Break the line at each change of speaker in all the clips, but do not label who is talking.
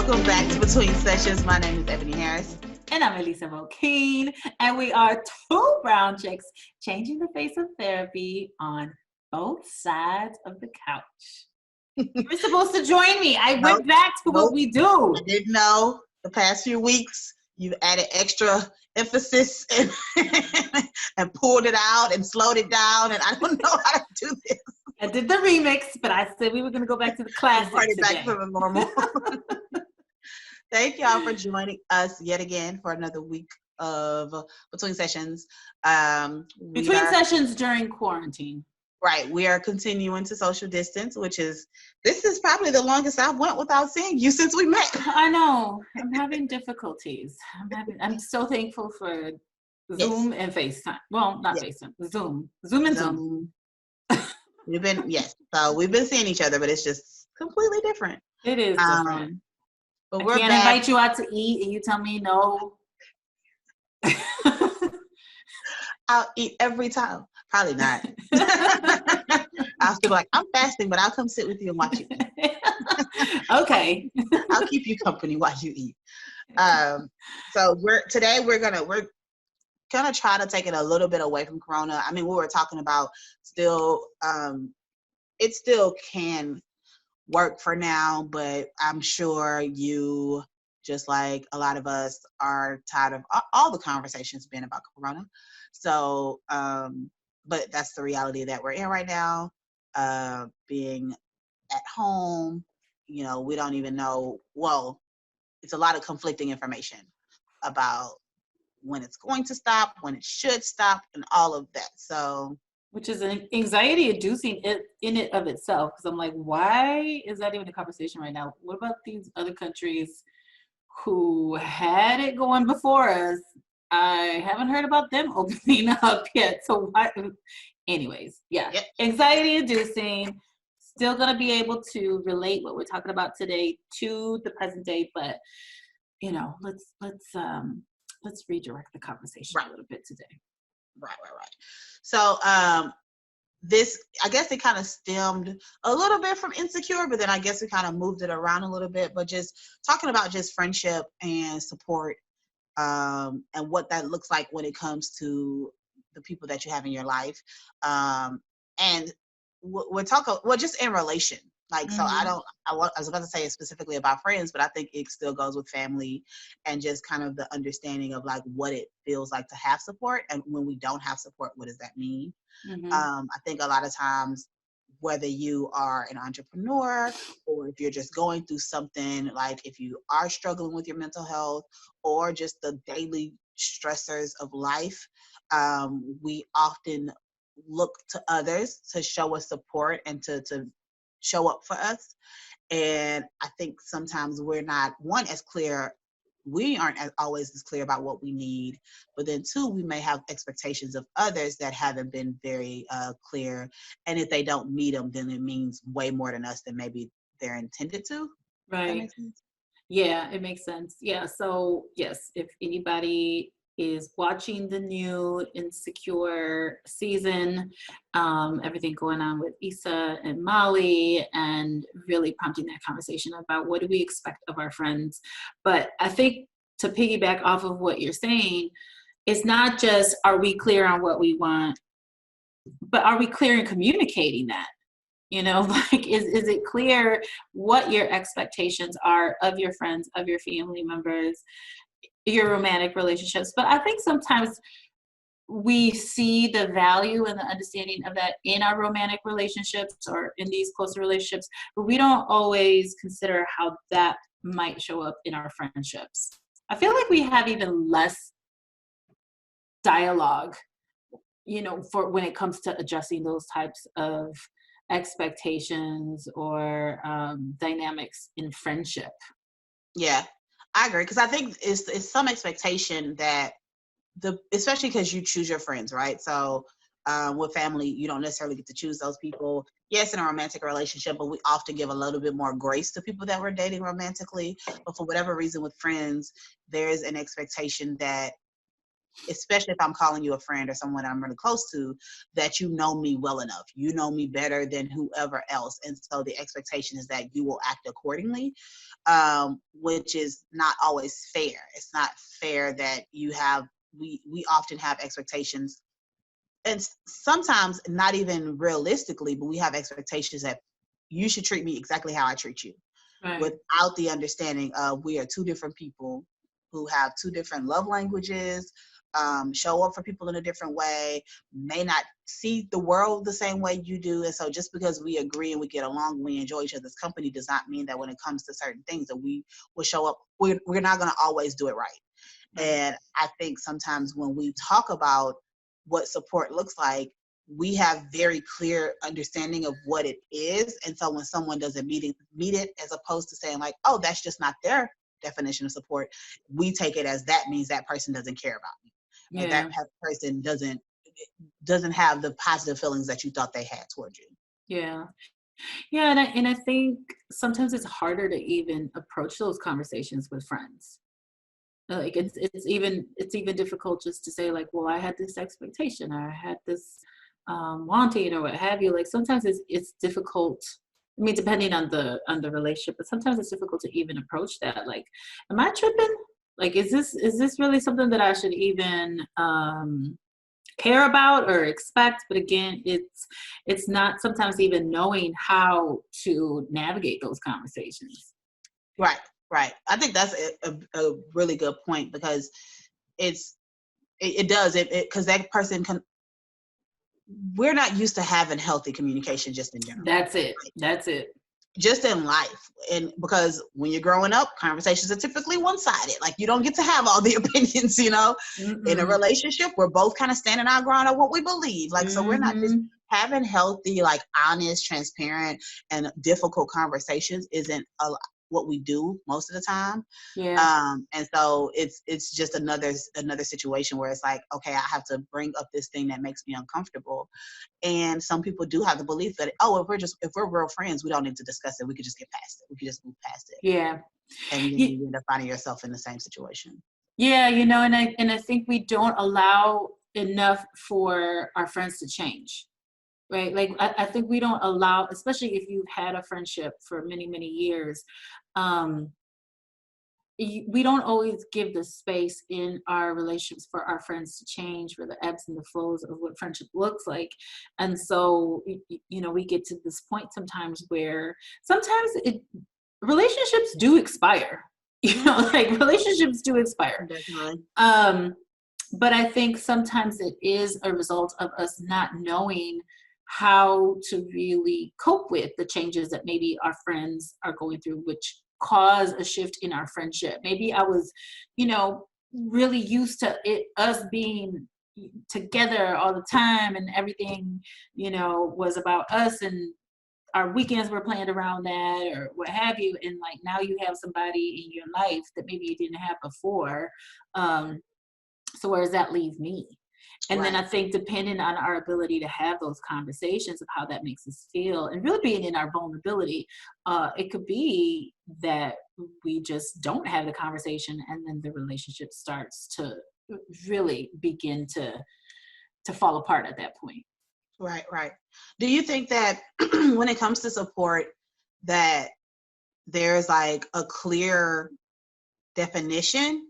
Welcome back to Between Sessions. My name is Eboni Harris.
And I'm Eliza Mokeen. And we are two brown chicks changing the face of therapy on both sides of the couch. You were supposed to join me. I went back to what we do.
I didn't know. The past few weeks, you've added extra emphasis and pulled it out and slowed it down. And I don't know how to do this.
I did the remix, but I said we were going to go back to the classics
Bring it
today.
back to the normal. Thank y'all for joining us yet again for another week of Between Sessions.
Between sessions during quarantine.
Right. We are continuing to social distance, this is probably the longest I've went without seeing you since we met.
I know. I'm having difficulties. I'm so thankful for Zoom and FaceTime. Well, not FaceTime. Zoom and Zoom.
We've been seeing each other, but it's just completely different.
It is different.
But
I can't invite you out to eat and you tell me no.
I'll eat every time. Probably not. I'll still be like, I'm fasting, but I'll come sit with you and watch you eat.
Okay.
I'll keep you company while you eat. So we're gonna try to take it a little bit away from Corona. I mean, we were talking about it still can work for now, but I'm sure you, just like a lot of us, are tired of all the conversations being about Corona. So, but that's the reality that we're in right now. Being at home, we don't even know. Well, it's a lot of conflicting information about when it's going to stop, when it should stop, and all of that. So,
which is an anxiety-inducing in it of itself, because I'm like, why is that even a conversation right now? What about these other countries who had it going before us? I haven't heard about them opening up yet. So why? Anyways, yeah, yep. Anxiety-inducing. Still gonna be able to relate what we're talking about today to the present day, but let's redirect the conversation a little bit today.
Right. So this, I guess it kind of stemmed a little bit from Insecure, but then I guess we kind of moved it around a little bit, but just talking about just friendship and support, and what that looks like when it comes to the people that you have in your life. And we're talking, just in relation. Like, so I was about to say it specifically about friends, but I think it still goes with family and just kind of the understanding of like what it feels like to have support. And when we don't have support, what does that mean? I think a lot of times, whether you are an entrepreneur or if you're just going through something, like if you are struggling with your mental health or just the daily stressors of life, we often look to others to show us support and to show up for us. And I think sometimes we're not, one, as clear, we aren't always as clear about what we need, but then two, we may have expectations of others that haven't been very clear. And if they don't meet them, then it means way more than us than maybe they're intended to.
Right.
That makes sense?
Yeah, it makes sense. Yeah. So yes, if anybody is watching the new Insecure season, everything going on with Issa and Molly, and really prompting that conversation about what do we expect of our friends. But I think to piggyback off of what you're saying, it's not just, are we clear on what we want, but are we clear in communicating that? Like, is it clear what your expectations are of your friends, of your family members, your romantic relationships? But I think sometimes we see the value and the understanding of that in our romantic relationships or in these closer relationships, but we don't always consider how that might show up in our friendships. I feel like we have even less dialogue, for when it comes to adjusting those types of expectations or dynamics in friendship.
Yeah, I agree, because I think it's some expectation that especially because you choose your friends, right? So with family, you don't necessarily get to choose those people. Yes, in a romantic relationship, but we often give a little bit more grace to people that we're dating romantically. But for whatever reason with friends, there is an expectation that especially if I'm calling you a friend or someone I'm really close to, that you know me well enough. You know me better than whoever else. And so the expectation is that you will act accordingly, which is not always fair. It's not fair that we often have expectations, and sometimes not even realistically, but we have expectations that you should treat me exactly how I treat you,
Right.
without the understanding of we are two different people who have two different love languages, show up for people in a different way, may not see the world the same way you do. And so just because we agree and we get along, we enjoy each other's company, does not mean that when it comes to certain things that we will show up, we're not going to always do it right. And I think sometimes when we talk about what support looks like, we have very clear understanding of what it is. And so when someone doesn't meet it, as opposed to saying like, oh, that's just not their definition of support, we take it as that means that person doesn't care about me.
Yeah.
Or that person doesn't have the positive feelings that you thought they had towards you.
Yeah. Yeah. And I think sometimes it's harder to even approach those conversations with friends. Like it's even difficult just to say like, well, I had this expectation, or I had this wanting, or what have you. Like sometimes it's difficult. I mean, depending on the relationship, but sometimes it's difficult to even approach that. Like, am I tripping? Like, is this really something that I should even care about or expect? But again, it's not sometimes even knowing how to navigate those conversations.
Right. I think that's a really good point, because it does because that person can. We're not used to having healthy communication just in general.
That's it.
Just in life. And because when you're growing up, conversations are typically one-sided. Like you don't get to have all the opinions, In a relationship, we're both kind of standing our ground on what we believe. Like, so we're not just having healthy, like honest, transparent, and difficult conversations isn't what we do most of the time.
Yeah.
And so it's just another situation where it's like, okay, I have to bring up this thing that makes me uncomfortable. And some people do have the belief that, oh, if we're real friends, we don't need to discuss it. We could just get past it. We could just move past it.
Yeah.
And then you end up finding yourself in the same situation.
Yeah, and I think we don't allow enough for our friends to change. Right? Like I think we don't allow, especially if you've had a friendship for many, many years, we don't always give the space in our relationships for our friends to change, for the ebbs and the flows of what friendship looks like. And so, we get to this point sometimes where sometimes relationships do expire. Like relationships do expire.
Definitely.
But I think sometimes it is a result of us not knowing how to really cope with the changes that maybe our friends are going through, which cause a shift in our friendship. Maybe I was, really used to us being together all the time, and everything, was about us, and our weekends were planned around that or what have you. And like now you have somebody in your life that maybe you didn't have before. So where does that leave me? And then I think depending on our ability to have those conversations of how that makes us feel and really being in our vulnerability, it could be that we just don't have the conversation, and then the relationship starts to really begin to fall apart at that point.
Right. Do you think that when it comes to support, that there's like a clear definition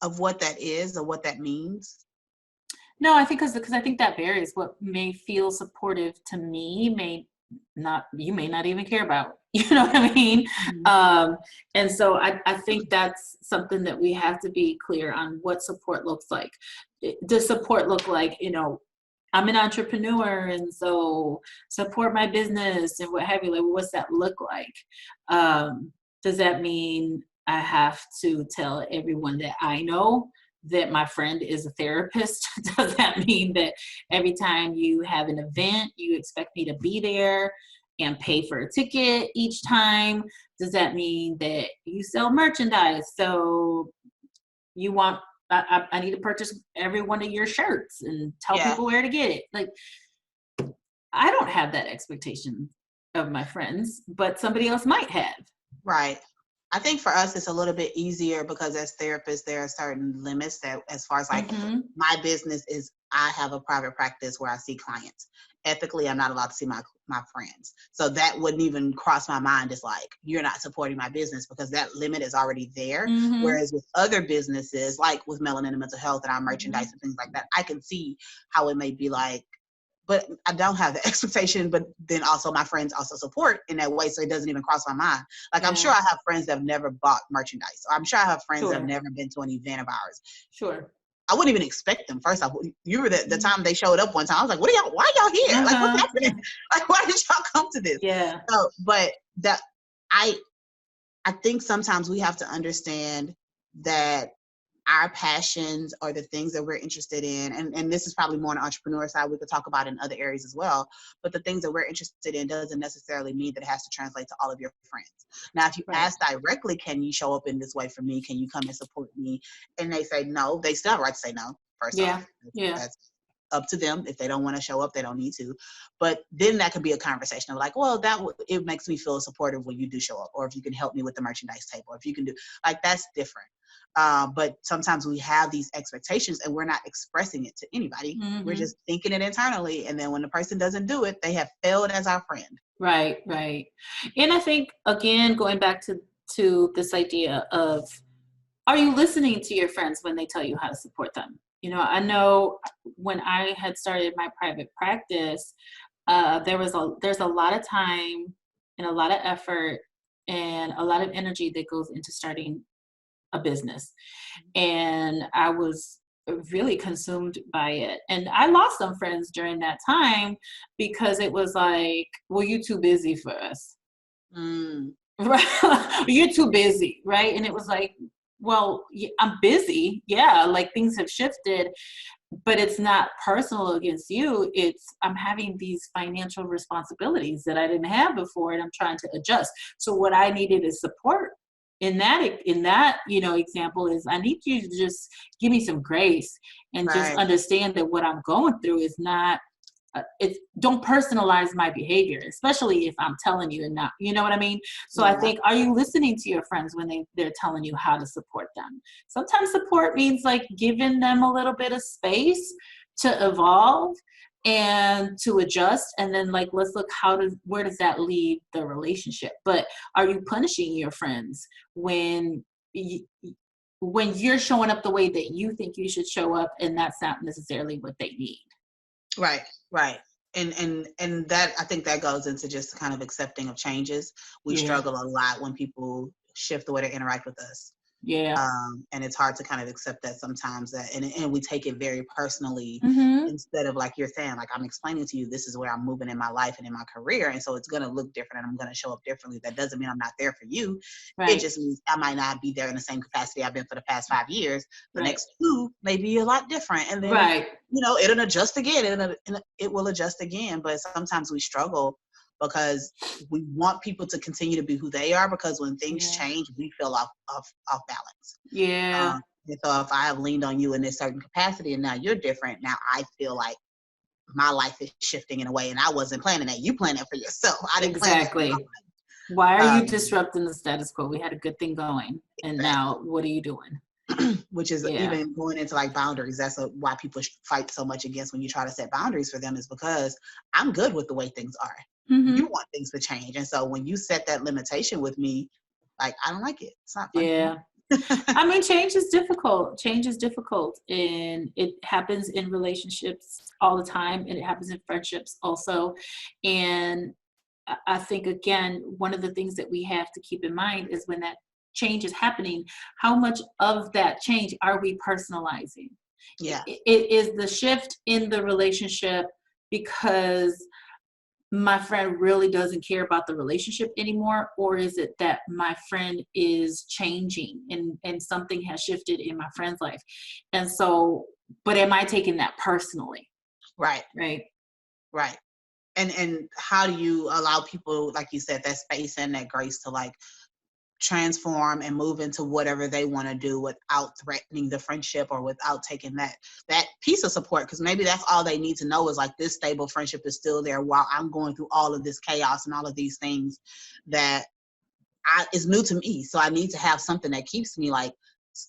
of what that is or what that means?
No, I think because I think that varies. What may feel supportive to me you may not even care about. You know what I mean?
Mm-hmm.
And so I think that's something that we have to be clear on what support looks like. Does support look like, I'm an entrepreneur, and so support my business and what have you? Like, what's that look like? Does that mean I have to tell everyone that I know that my friend is a therapist? Does that mean that every time you have an event, you expect me to be there and pay for a ticket each time? Does that mean that you sell merchandise, so you want I need to purchase every one of your shirts and tell people where to get it? Like, I don't have that expectation of my friends, but somebody else might have.
Right. I think for us, it's a little bit easier because as therapists, there are certain limits that, as far as like my business is, I have a private practice where I see clients. Ethically, I'm not allowed to see my friends. So that wouldn't even cross my mind as like, you're not supporting my business, because that limit is already there. Whereas with other businesses, like with Melanin and Mental Health and our merchandise and things like that, I can see how it may be like, but I don't have the expectation, but then also my friends also support in that way. So it doesn't even cross my mind. Like, I'm sure I have friends that have never bought merchandise. Or I'm sure I have friends that have never been to an event of ours.
Sure.
I wouldn't even expect them. First off, you were the time they showed up one time, I was like, why are y'all here? Like, what's happening? Like, why did y'all come to this?
Yeah.
So, but that, I think sometimes we have to understand that our passions or the things that we're interested in, and this is probably more on the entrepreneur side, we could talk about in other areas as well, but the things that we're interested in doesn't necessarily mean that it has to translate to all of your friends. Now, if you ask directly, can you show up in this way for me? Can you come and support me? And they say no, they still have a right to say no, first off. That's up to them. If they don't want to show up, they don't need to. But then that could be a conversation of like, well, it makes me feel supportive when you do show up, or if you can help me with the merchandise table, or if you can do, like, that's different. But sometimes we have these expectations and we're not expressing it to anybody. We're just thinking it internally. And then when the person doesn't do it, they have failed as our friend.
Right. And I think, again, going back to this idea of, are you listening to your friends when they tell you how to support them? I know when I had started my private practice, there's a lot of time and a lot of effort and a lot of energy that goes into starting a business. And I was really consumed by it. And I lost some friends during that time because it was like, well, you're too busy for us. Right? You're too busy, right? And it was like, well, I'm busy. Yeah, like things have shifted, but it's not personal against you. It's, I'm having these financial responsibilities that I didn't have before, and I'm trying to adjust. So what I needed is support. In that example is, I need you to just give me some grace and just understand that what I'm going through is not, don't personalize my behavior, especially if I'm telling you and not, you know what I mean? So I think, are you listening to your friends when they're telling you how to support them? Sometimes support means like giving them a little bit of space to evolve and to adjust, and then like, let's look, where does that leave the relationship? But are you punishing your friends when you're showing up the way that you think you should show up, and that's not necessarily what they need?
Right. And that, I think that goes into just kind of accepting of changes. We struggle a lot when people shift the way they interact with us. And it's hard to kind of accept that sometimes, and we take it very personally, instead of, like you're saying, like, I'm explaining to you, this is where I'm moving in my life and in my career, and so it's going to look different and I'm going to show up differently. That doesn't mean I'm not there for you. It just means I might not be there in the same capacity I've been for the past 5 years. The next 2 may be a lot different, and then it'll adjust again, and it will adjust again. But sometimes we struggle because we want people to continue to be who they are, because when things change, we feel off balance. And so if I have leaned on you in this certain capacity and now you're different, now I feel like my life is shifting in a way, and I wasn't planning that. You planned it for yourself. I didn't plan it.
Why are you disrupting the status quo? We had a good thing going, and now what are you doing?
Which is even going into like boundaries. That's why people fight so much against when you try to set boundaries for them, is because I'm good with the way things are. You want things to change. And so when you set that limitation with me, like, I don't like it. It's not fun.
I mean, change is difficult. And it happens in relationships all the time, and it happens in friendships also. And I think, again, one of the things that we have to keep in mind is, when that change is happening, how much of that change are we personalizing? It is the shift in the relationship because my friend really doesn't care about the relationship anymore, or is it that my friend is changing and something has shifted in my friend's life? And so, but am I taking that personally?
Right. And how do you allow people, like you said, that space and that grace to like transform and move into whatever they want to do without threatening the friendship, or without taking that piece of support? Because maybe that's all they need to know, is like, this stable friendship is still there while I'm going through all of this chaos and all of these things that it's new to me. So I need to have something that keeps me like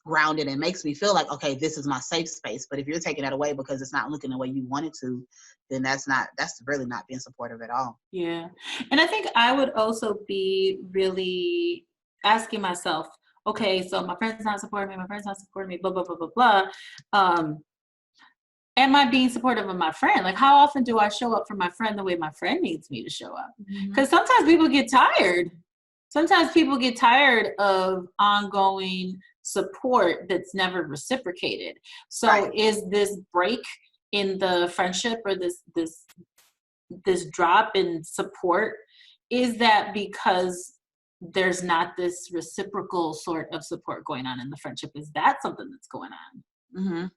grounded and makes me feel like, okay, this is my safe space. But if you're taking that away because it's not looking the way you want it to, then that's really not being supportive at all.
Yeah. And I think I would also be really asking myself, okay, so my friend's not supporting me, blah, blah, blah, blah, blah. Am I being supportive of my friend? Like, how often do I show up for my friend the way my friend needs me to show up? Because sometimes people get tired. Sometimes people get tired of ongoing support that's never reciprocated. So is this break in the friendship or this drop in support, is that because there's not this reciprocal sort of support going on in the friendship? Is that something that's going on?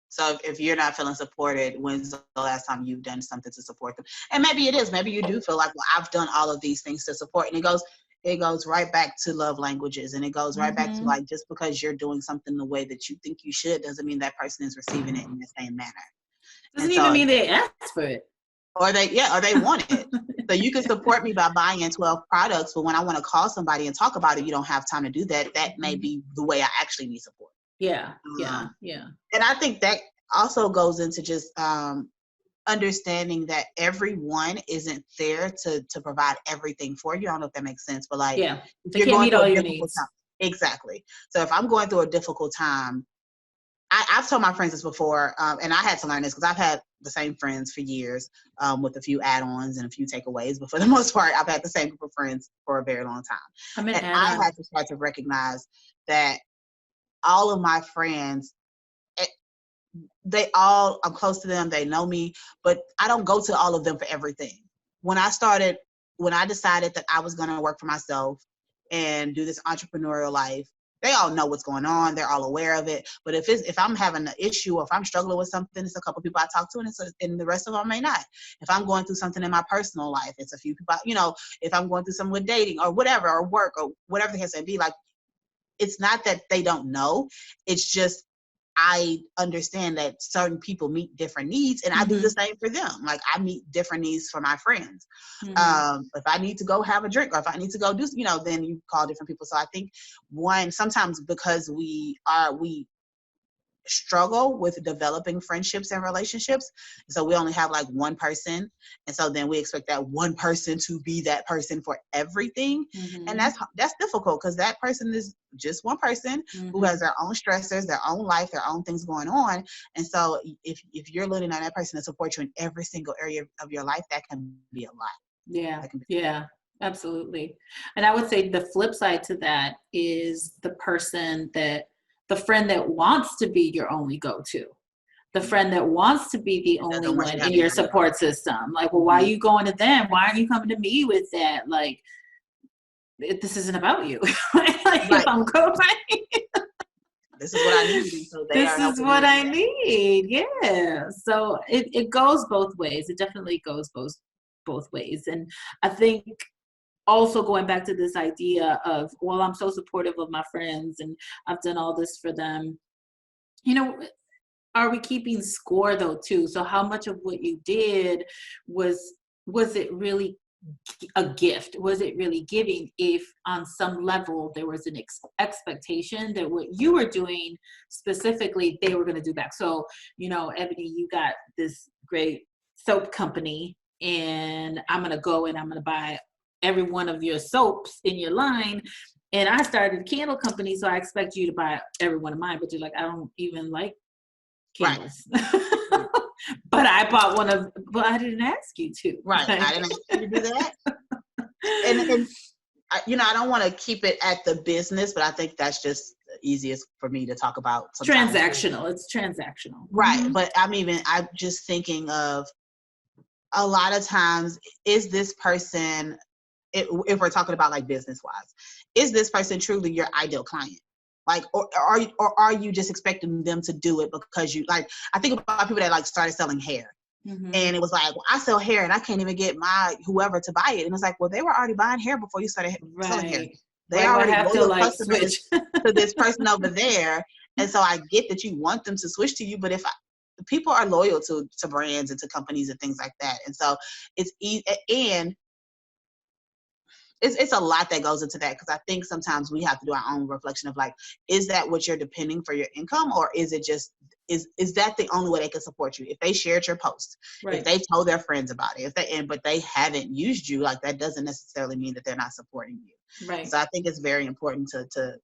So if you're not feeling supported, when's the last time you've done something to support them? And maybe it is. Maybe you do feel like, well, I've done all of these things to support. And it goes right back to love languages. And it goes right back to like, just because you're doing something the way that you think you should doesn't mean that person is receiving it in the same manner.
Doesn't even mean they asked for it.
Or they want it. So you can support me by buying in 12 products, but when I want to call somebody and talk about it, you don't have time to do that. That may be the way I actually need support.
Yeah.
And I think that also goes into just understanding that everyone isn't there to provide everything for you. I don't know if that makes sense, but like,
if
you're going through a difficult time. Exactly. So if I'm going through a difficult time, I've told my friends this before, and I had to learn this because I've had the same friends for years, with a few add-ons and a few takeaways. But for the most part, I've had the same group of friends for a very long time. I had to start to recognize that all of my friends, I'm close to them, they know me, but I don't go to all of them for everything. When I decided that I was going to work for myself and do this entrepreneurial life, they all know what's going on. They're all aware of it. But if I'm having an issue or if I'm struggling with something, it's a couple people I talk to, and the rest of them may not. If I'm going through something in my personal life, it's a few people, if I'm going through something with dating or whatever, or work or whatever the case may be, like, it's not that they don't know. It's just, I understand that certain people meet different needs, and I do the same for them. Like, I meet different needs for my friends. If I need to go have a drink or if I need to go do, then you call different people. So I think sometimes because we struggle with developing friendships and relationships, so we only have like one person, and so then we expect that one person to be that person for everything, and that's difficult because that person is just one person who has their own stressors, their own life, their own things going on. And so if you're leaning on that person to support you in every single area of your life, that can be a lot.
Yeah, absolutely. And I would say the flip side to that is the friend that wants to be your only go-to, the friend that wants to be the only one in your support system. Like, well, why are you going to them? Why aren't you coming to me with that? Like, this isn't about you. If I'm going,
this is what I need. So
this is what I need. Yeah. So it goes both ways. It definitely goes both ways. And I think also going back to this idea of, well, I'm so supportive of my friends and I've done all this for them. Are we keeping score though too? So how much of what you did was it really a gift? Was it really giving if on some level there was an expectation that what you were doing specifically, they were going to do back? So, Ebony, you got this great soap company and I'm going to go and I'm going to buy every one of your soaps in your line, and I started a candle company, so I expect you to buy every one of mine, but you're like, I don't even like candles. But I bought but I didn't ask you to.
Right. I didn't ask you to do that. and I don't want to keep it at the business, but I think that's just the easiest for me to talk about.
Transactional. It's transactional.
Right. But I'm just thinking of, a lot of times, is this person, if we're talking about like business wise, is this person truly your ideal client? Like, or are you just expecting them to do it because you like? I think about people that like started selling hair, and it was like, well, I sell hair and I can't even get my whoever to buy it, and it's like, well, they were already buying hair before you started selling hair. They already have to like switch to this person over there, and so I get that you want them to switch to you, but people are loyal to brands and to companies and things like that, and so it's easy. And it's a lot that goes into that, because I think sometimes we have to do our own reflection of like, is that what you're depending for your income, or is it just is that the only way they can support you? If they shared your post, if they told their friends about it, but they haven't used you, like that doesn't necessarily mean that they're not supporting you.
Right.
So I think it's very important to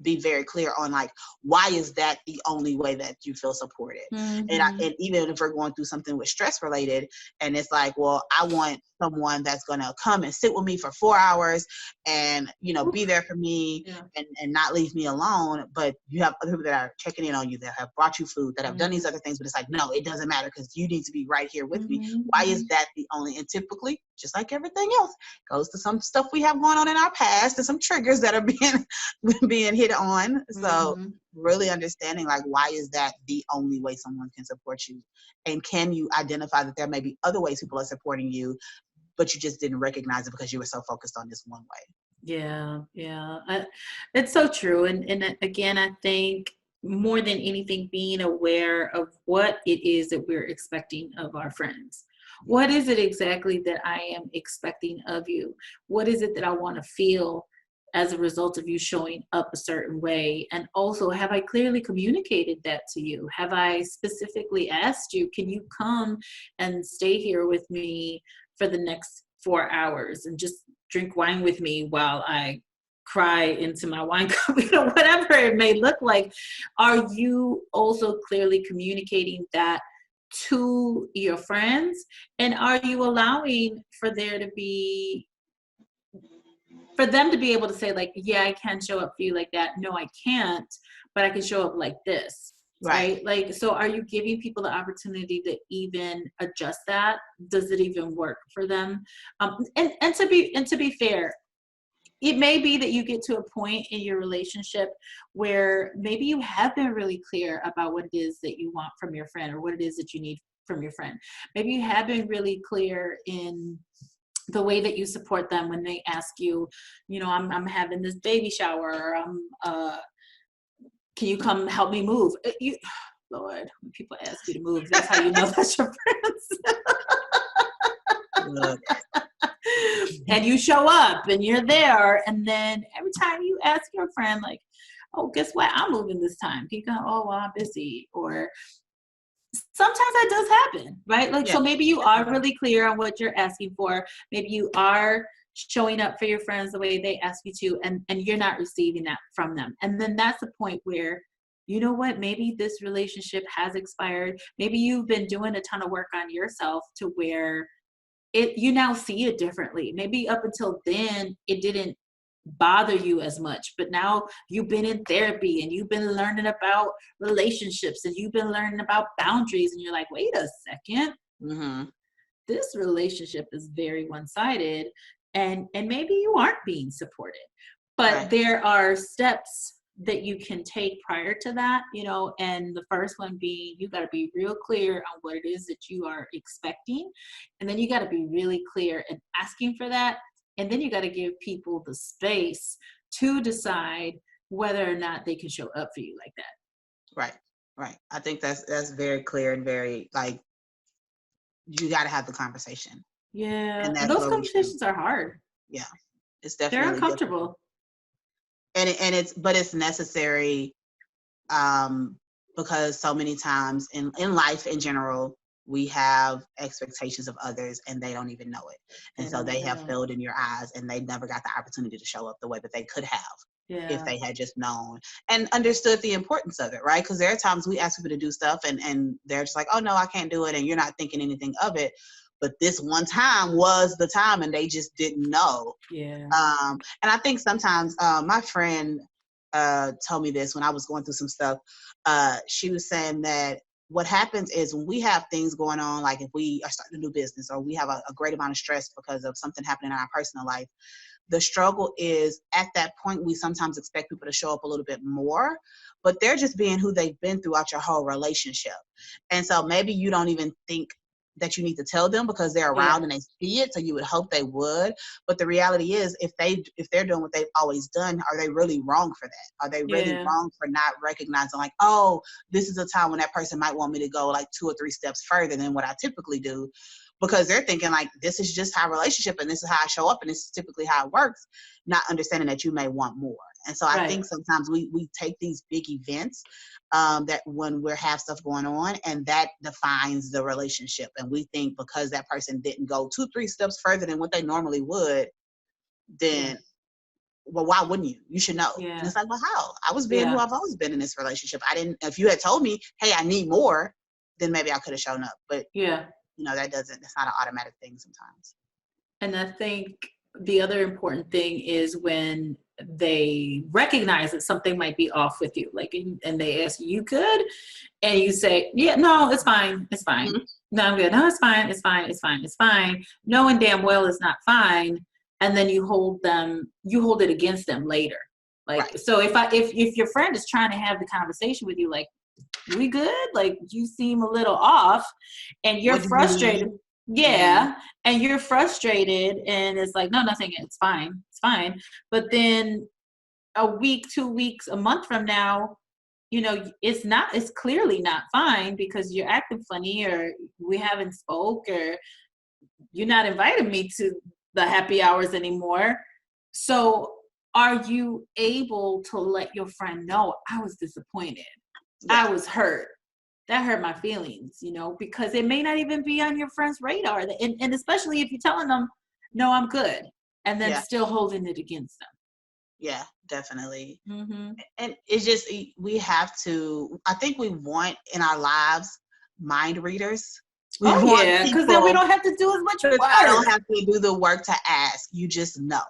be very clear on like, why is that the only way that you feel supported?
Mm-hmm.
And even if we're going through something with stress related, and it's like, well, I want someone that's going to come and sit with me for 4 hours and, you know, be there for me and not leave me alone. But you have other people that are checking in on you, that have brought you food, that have done these other things, but it's like, no, it doesn't matter because you need to be right here with me. Why is that the only? And typically, just like everything else, goes to some stuff we have going on in our past and some triggers that are being hit on. So really understanding like, why is that the only way someone can support you? And can you identify that there may be other ways people are supporting you, but you just didn't recognize it because you were so focused on this one way?
Yeah. It's so true. And again, I think more than anything, being aware of what it is that we're expecting of our friends. What is it exactly that I am expecting of you? What is it that I want to feel as a result of you showing up a certain way? And also, have I clearly communicated that to you? Have I specifically asked you, can you come and stay here with me for the next 4 hours and just drink wine with me while I cry into my wine cup, whatever it may look like? Are you also clearly communicating that to your friends? And are you allowing for them to be able to say like, yeah, I can show up for you like that. No, I can't, but I can show up like this. Right? Like, so are you giving people the opportunity to even adjust that? Does it even work for them? And to be fair, it may be that you get to a point in your relationship where maybe you have been really clear about what it is that you want from your friend, or what it is that you need from your friend. Maybe you have been really clear in the way that you support them when they ask you, you know, I'm having this baby shower, or can you come help me move? Lord, when people ask you to move, that's how you know that's your friends. And you show up and you're there, and then every time you ask your friend, like, oh, guess what? I'm moving this time. Can you go, oh, well, I'm busy. Or sometimes that does happen, right? Like, so maybe you are really clear on what you're asking for. Maybe you are showing up for your friends the way they ask you to, and you're not receiving that from them. And then that's the point where, you know what, maybe this relationship has expired. Maybe you've been doing a ton of work on yourself to where you now see it differently. Maybe up until then it didn't bother you as much, but now you've been in therapy and you've been learning about relationships and you've been learning about boundaries, and you're like, wait a second, this relationship is very one-sided, and maybe you aren't being supported. But there are steps that you can take prior to that, you know, and the first one being, you got to be real clear on what it is that you are expecting. And then you got to be really clear in asking for that. And then you got to give people the space to decide whether or not they can show up for you like that.
Right. I think that's very clear and very, like, you got to have the conversation.
Yeah. And those conversations are hard.
Yeah. It's definitely
they're uncomfortable.
Difficult. But it's necessary, because so many times in life in general, we have expectations of others and they don't even know it. And so they have failed in your eyes, and they never got the opportunity to show up the way that they could have if they had just known and understood the importance of it, right? Because there are times we ask people to do stuff and they're just like, oh no, I can't do it. And you're not thinking anything of it. But this one time was the time, and they just didn't know. And I think sometimes my friend told me this when I was going through some stuff. She was saying that what happens is when we have things going on, like if we are starting a new business or we have a great amount of stress because of something happening in our personal life, the struggle is at that point we sometimes expect people to show up a little bit more, but they're just being who they've been throughout your whole relationship. And so maybe you don't even think that you need to tell them because they're around and they see it, so you would hope they would. But the reality is, if they're doing what they've always done, are they really wrong for that? Are they really wrong for not recognizing, like, oh, this is a time when that person might want me to go like 2 or 3 steps further than what I typically do? because they're thinking like, this is just how relationship and this is how I show up and this is typically how it works, not understanding that you may want more. And so I think sometimes we take these big events that when we have stuff going on, and that defines the relationship. And we think because that person didn't go 2-3 steps further than what they normally would, then well, why wouldn't you? You should know. And it's like, well, how? I was being who I've always been in this relationship. I didn't, if you had told me, hey, I need more, then maybe I could have shown up. But you know, that's not an automatic thing sometimes.
And I think the other important thing is when they recognize that something might be off with you, like, and they ask you good, and you say, yeah, no, it's fine. It's fine. Mm-hmm. No, I'm good. No, it's fine. It's fine. It's fine. It's fine. Knowing damn well it's not fine. And then you hold it against them later. Like, so if your friend is trying to have the conversation with you, like, we good? Like, you seem a little off, and you're frustrated. And you're frustrated, and it's like, no, nothing. It's fine. It's fine. But then a week, 2 weeks, a month from now, you know, it's clearly not fine because you're acting funny, or we haven't spoke, or you're not inviting me to the happy hours anymore. So are you able to let your friend know, I was disappointed? I was hurt. That hurt my feelings, you know, because it may not even be on your friend's radar. And especially if you're telling them, no, I'm good, and then still holding it against them.
Yeah, definitely. Mm-hmm. And it's just, we have to, I think we want in our lives mind readers.
Because then we don't have to do as much work.
I don't have to do the work to ask. You just know.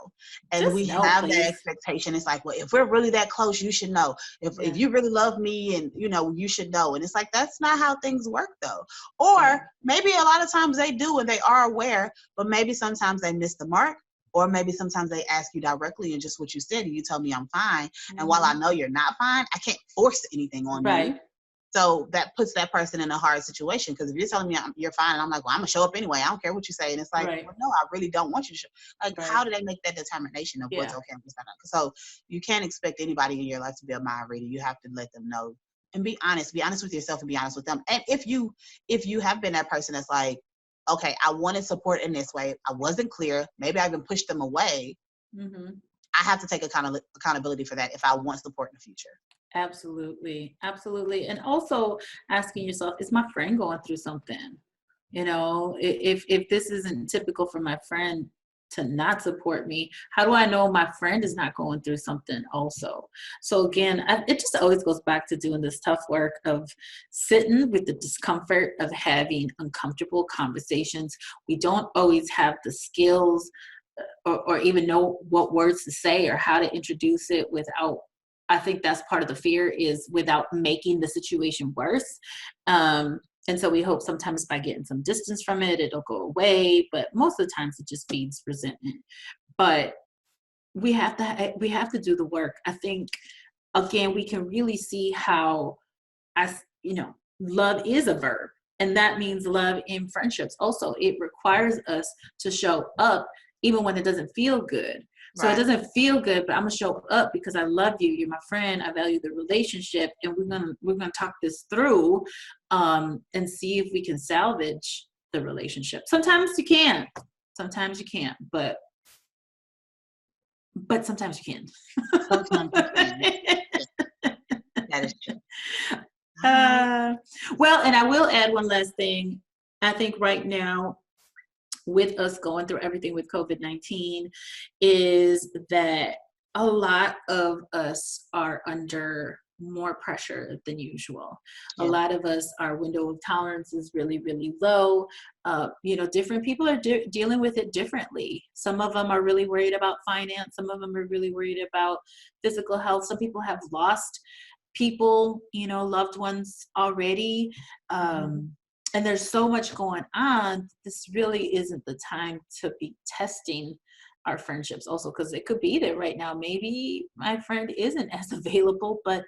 And just we have that expectation. It's like, well, if we're really that close, you should know. If you really love me, and, you know, you should know. And it's like, that's not how things work, though. Or maybe a lot of times they do and they are aware, but maybe sometimes they miss the mark. Or maybe sometimes they ask you directly, and just what you said, and you tell me I'm fine. Mm-hmm. And while I know you're not fine, I can't force anything on you. So that puts that person in a hard situation, because if you're telling me you're fine, and I'm like, well, I'm going to show up anyway. I don't care what you say. And it's like, well, no, I really don't want you to show. Like, how do they make that determination of what's okay and what's not? So you can't expect anybody in your life to be a mind reader. You have to let them know and be honest. Be honest with yourself and be honest with them. And if you have been that person that's like, okay, I wanted support in this way, I wasn't clear, maybe I even pushed them away, I have to take accountability for that if I want support in the future.
Absolutely. Absolutely. And also asking yourself, is my friend going through something? You know, if this isn't typical for my friend to not support me, how do I know my friend is not going through something also? So again, it just always goes back to doing this tough work of sitting with the discomfort of having uncomfortable conversations. We don't always have the skills or even know what words to say or how to introduce it without, I think that's part of the fear, is without making the situation worse. And so we hope sometimes by getting some distance from it, it'll go away. But most of the times it just feeds resentment. But we have to do the work. I think, again, we can really see how, love is a verb. And that means love in friendships. Also, it requires us to show up even when it doesn't feel good. So it doesn't feel good, but I'm gonna show up because I love you. You're my friend. I value the relationship, and we're gonna talk this through, and see if we can salvage the relationship. Sometimes you can't. Sometimes you can't. But sometimes you can.
Sometimes you can. That is true.
Well, and I will add one last thing. I think right now, with us going through everything with COVID-19, is that a lot of us are under more pressure than usual. A lot of us, our window of tolerance is really, really low. Different people are dealing with it differently. Some of them are really worried about finance. Some of them are really worried about physical health. Some people have lost people, loved ones already. And there's so much going on. This really isn't the time to be testing our friendships also, because it could be that right now, maybe my friend isn't as available, but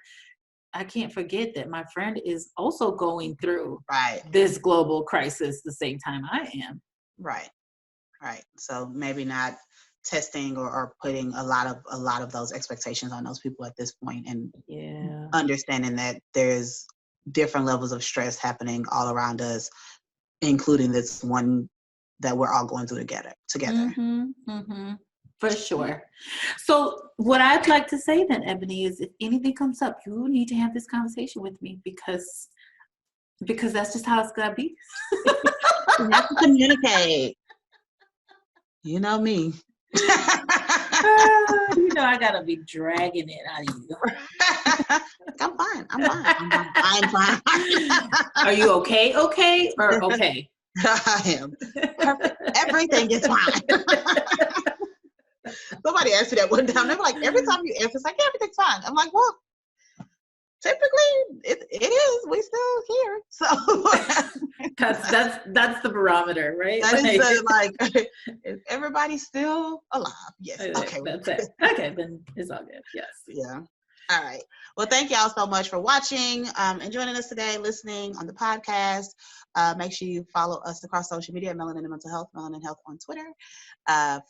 I can't forget that my friend is also going through this global crisis the same time I am.
Right. So maybe not testing or putting a lot of those expectations on those people at this point, and understanding that there's different levels of stress happening all around us, including this one that we're all going through together.
For sure. So what I'd like to say then, Ebony, is if anything comes up, you need to have this conversation with me because that's just how it's gonna be.
You have to communicate. You know me.
I gotta be dragging it out of you.
I'm fine.
Are you okay? Okay or okay?
I am. Perfect. Everything is fine. Somebody asked me that one time. They were like, every time you answer, it's like, yeah, everything's fine. I'm like, well, typically it is. We still here. So
that's the barometer, right?
That is the, is everybody still alive? Yes. Okay.
That's it. Okay, then it's all good. Yes.
Yeah. All right. Well, thank y'all so much for watching and joining us today, listening on the podcast. Make sure you follow us across social media, Melanin and Mental Health, Melanin Health on Twitter.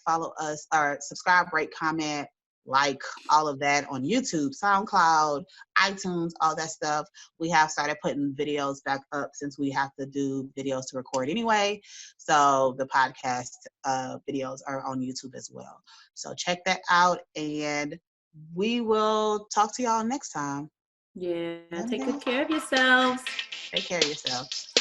Follow us or subscribe, rate, comment, like all of that on YouTube, SoundCloud, iTunes, all that stuff. We have started putting videos back up since we have to do videos to record anyway. So the podcast videos are on YouTube as well. So check that out, and we will talk to y'all next time.
Yeah. Take good care of yourselves.
Take care of yourself.